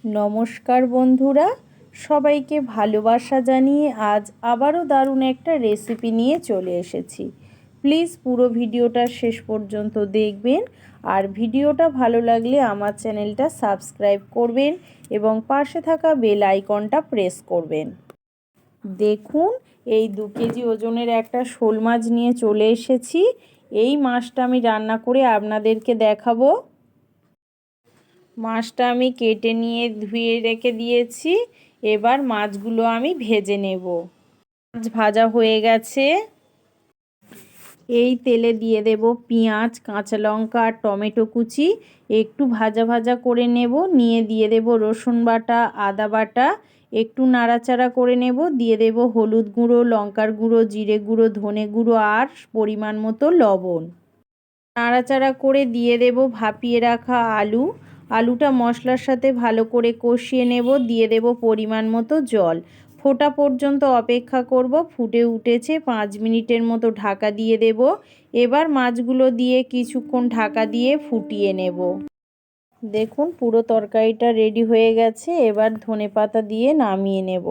নমস্কার বন্ধুরা, সবাইকে ভালোবাসা জানিয়ে আজ আবারও দারুণ একটা রেসিপি নিয়ে চলে এসেছি। প্লিজ পুরো ভিডিওটা শেষ পর্যন্ত দেখবেন, আর ভিডিওটা ভালো লাগলে আমার চ্যানেলটা সাবস্ক্রাইব করবেন এবং পাশে থাকা বেল আইকনটা প্রেস করবেন। দেখুন, এই 2 কেজি ওজনের একটা শোল মাছ নিয়ে চলে এসেছি। এই মাছটা আমি রান্না করে আপনাদেরকে দেখাবো। মাছটা আমি কেটে নিয়ে ধুয়ে রেখে দিয়েছি। এবার মাছগুলো আমি ভেজে নেব। মাছ ভাজা হয়ে গেছে। এই তেলে দিয়ে দেব পেঁয়াজ, কাঁচা লঙ্কা আর টমেটো কুচি। একটু ভাজা ভাজা করে নেব। নিয়ে দিয়ে দেব রসুন বাটা, আদা বাটা। একটু নাড়াচাড়া করে নেব। দিয়ে দেব হলুদ গুঁড়ো, লঙ্কার গুঁড়ো, জিরে গুঁড়ো, ধনে গুঁড়ো আর পরিমাণ মতো লবণ। নাড়াচাড়া করে দিয়ে দেব ভাপিয়ে রাখা আলু। আলুটা মশলার সাথে ভালো করে কষিয়ে নেব। দিয়ে দেব পরিমাণ মতো জল। ফোটা পর্যন্ত অপেক্ষা করব। ফুটে উঠেছে, 5 মিনিটের মতো ঢাকা দিয়ে দেব। এবার মাছগুলো দিয়ে কিছুক্ষণ ঢাকা দিয়ে ফুটিয়ে নেব। দেখুন, পুরো তরকারিটা রেডি হয়ে গেছে। এবার ধনেপাতা দিয়ে নামিয়ে নেব।